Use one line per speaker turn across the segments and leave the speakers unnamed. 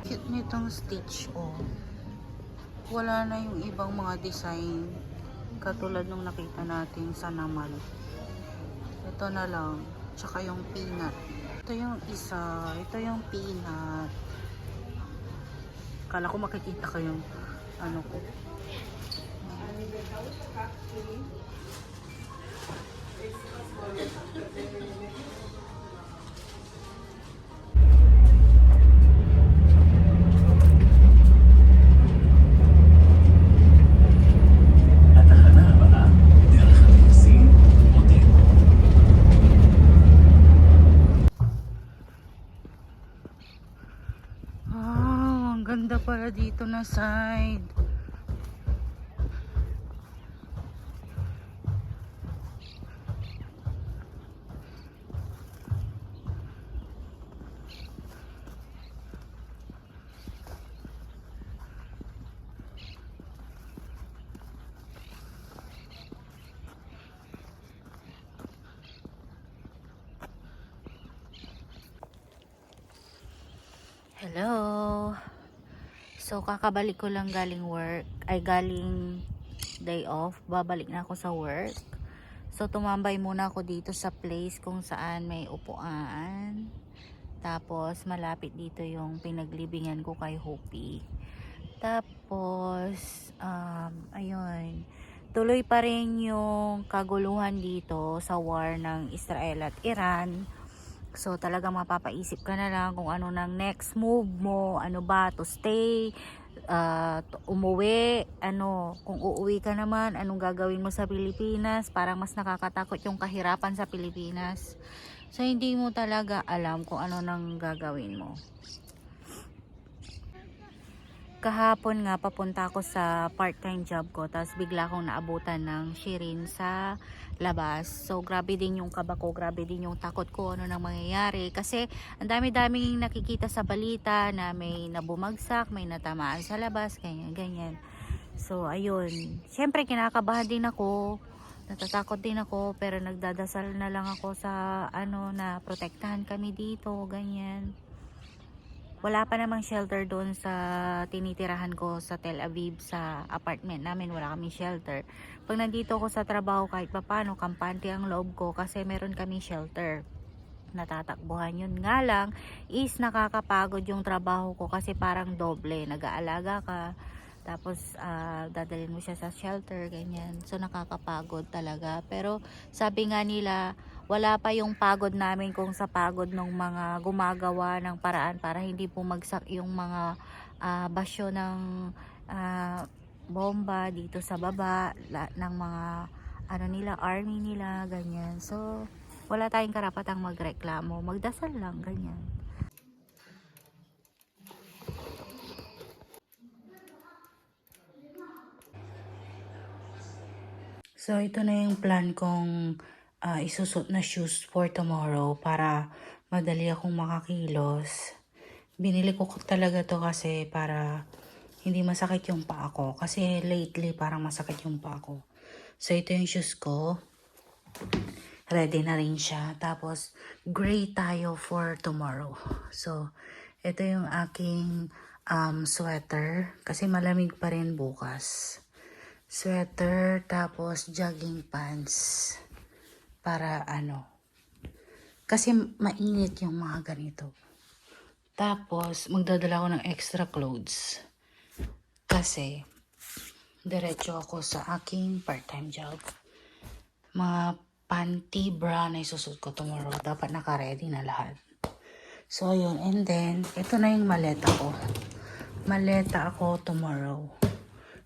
cute nitong stitch, oh. Wala na yung ibang mga design katulad nung nakita natin sa namal. Ito na lang. Tsaka yung peanut. Ito yung isa. Ito yung peanut. Kala ko makikita ko yung ano ko. Ang ganda pala dito na side. Hello. So kakabalik ko lang galing work, ay galing day off. Babalik na ako sa work. So tumambay muna ako dito sa place kung saan may upuan. Tapos malapit dito yung pinaglibingan ko kay Hopi. Tapos ayun, tuloy pa rin yung kaguluhan dito sa war ng Israel at Iran. So talagang mapapaisip ka na lang kung ano nang next move mo, ano ba, to stay, umuwi, ano, kung uuwi ka naman, anong gagawin mo sa Pilipinas. Parang mas nakakatakot yung kahirapan sa Pilipinas. So hindi mo talaga alam kung ano nang gagawin mo. Kahapon nga papunta ako sa part-time job ko, tapos bigla akong naabutan ng Shirin sa labas. So grabe din yung kaba ko, grabe din yung takot ko ano nang mangyayari, kasi ang dami-daming nakikita sa balita na may nabumagsak, may natamaan sa labas, ganyan. So ayun, syempre kinakabahan din ako, natatakot din ako, pero nagdadasal na lang ako sa ano na protektahan kami dito, ganyan. Wala pa namang shelter doon sa tinitirahan ko sa Tel Aviv, sa apartment namin wala kaming shelter. Pag nandito ako sa trabaho, kahit papano kampante ang loob ko kasi meron kaming shelter natatakbuhan. Yun nga lang is nakakapagod yung trabaho ko kasi parang doble, nag-aalaga ka tapos dadalhin mo siya sa shelter, ganyan. So nakakapagod talaga, pero sabi nga nila wala pa yung pagod namin kung sa pagod ng mga gumagawa ng paraan para hindi bumagsak yung mga basyo ng bomba dito sa baba ng mga ano nila, army nila, ganyan. So wala tayong karapatang magreklamo, magdasal lang, ganyan. So ito na yung plan kong isusot na shoes for tomorrow para madali akong makakilos. Binili ko talaga to kasi para hindi masakit yung paa ko. Kasi lately parang masakit yung paa ko. So ito yung shoes ko. Ready na rin siya. Tapos gray tayo for tomorrow. So ito yung aking sweater. Kasi malamig pa rin bukas. Sweater, tapos jogging pants. Para ano, kasi mainit yung mga ganito. Tapos magdadala ako ng extra clothes kasi diretso ako sa aking part-time job. Mga panty, bra na isusuot ko tomorrow, dapat naka-ready na lahat. So yun, and then ito na yung maleta ko. Maleta ako tomorrow.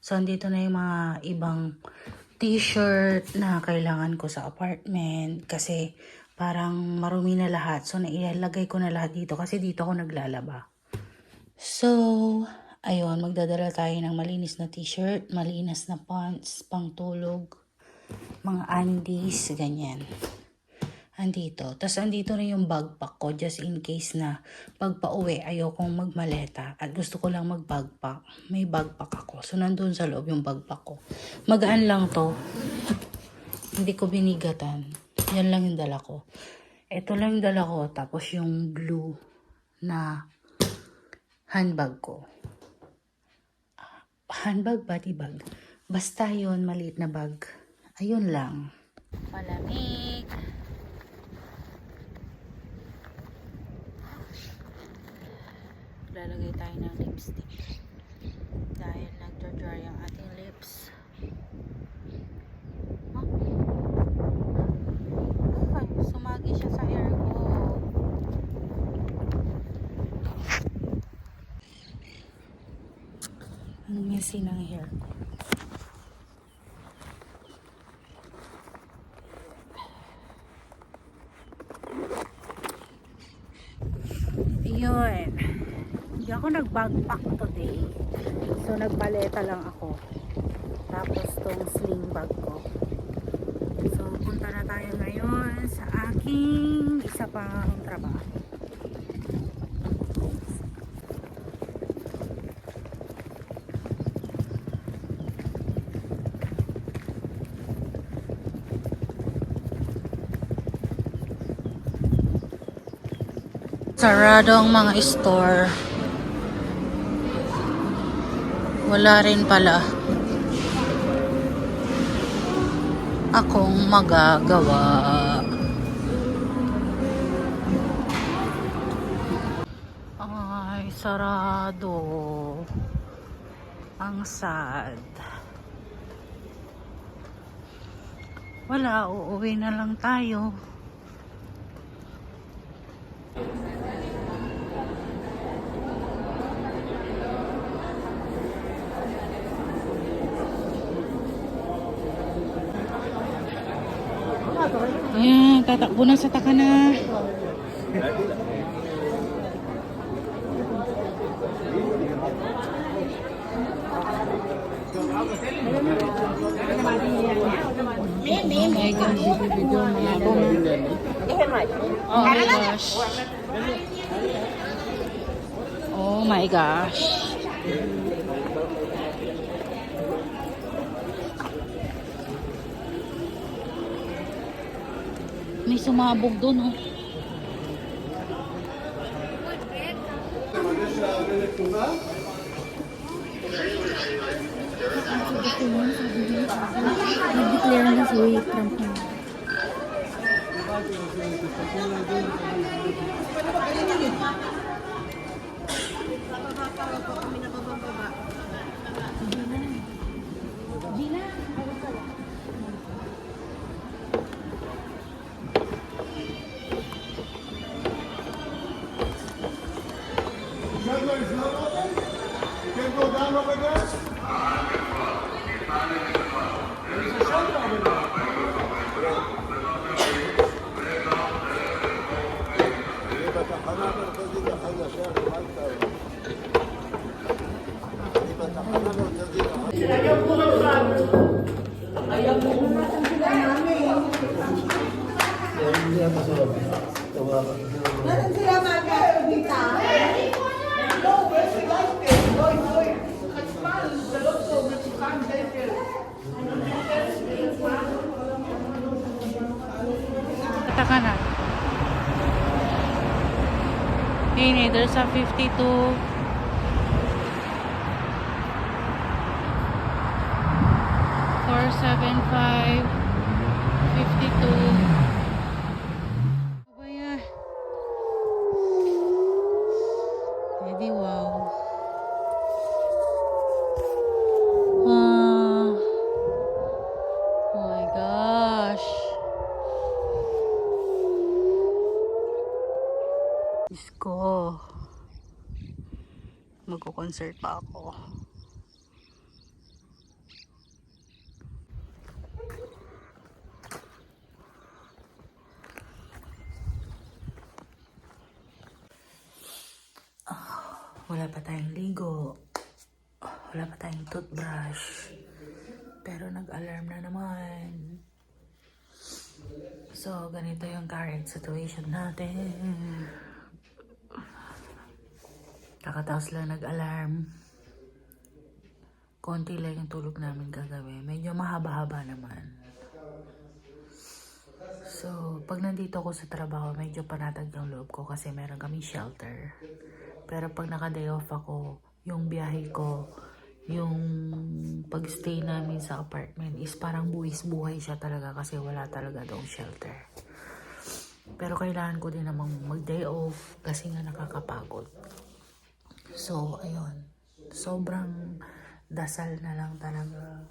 So andito na yung mga ibang t-shirt na kailangan ko sa apartment kasi parang marumi na lahat. So nailagay ko na lahat dito kasi dito ako naglalaba. So ayun, magdadala tayo ng malinis na t-shirt, malinis na pants, pangtulog, mga undies, ganyan. Andito. Tapos andito na yung backpack ko just in case na pag pauwi ayokong magmaleta at gusto ko lang mag-backpack. May backpack ako. So nandun sa loob yung backpack ko. Magaan lang to. Hindi ko binigatan. Yan lang yung dala ko. Ito lang yung dala ko. Tapos yung blue na handbag ko. Handbag, body bag. Basta yun, maliit na bag. Ayun lang. Malamig. Lalagay tayo ng lipstick. Dahil nagdra-dry ang ating lips. Huh? Ay, sumagi siya sa hair ko. Ang messy ng hair ko. Yun. Hindi ako nag-backpack today. So, nagpaleta lang ako. Tapos, tong sling bag ko. So, punta na tayo ngayon sa aking isa pang trabaho. Sarado ang mga store. Wala rin pala akong magagawa. Ay, sarado. Ang sad. Wala, uuwi na lang tayo. Ayan, tatakbo na sa Takana. Oh my gosh. Oh my gosh. Oh my gosh. May sumabog doon, oh. Nag-declare na si Trump na. Takana. Ini, there's a 52. 475. 52. Babaya. Edi, wow. Oh my gosh. Diyos ko. Magko-concert pa ako. Wala pa tayong ligo. Wala pa tayong toothbrush. Pero nag-alarm na naman. So, ganito yung current situation natin. Kakataos lang nag-alarm. Konti lang yung tulog namin kagabi. Medyo mahaba-haba naman. So, pag nandito ako sa trabaho, medyo panatag yung loob ko kasi meron kaming shelter. Pero pag naka-day off ako, yung biyahe ko, yung pag-stay namin sa apartment is parang buwis-buhay siya talaga kasi wala talaga daw shelter. Pero kailangan ko din namang mag-day off kasi nga nakakapagod. So, ayun. Sobrang dasal na lang talaga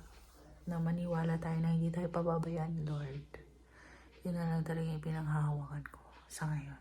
na maniwala tayo na hindi tayo pababayaan ni Lord. Yun na lang talaga yung pinanghahawakan ko sa ngayon.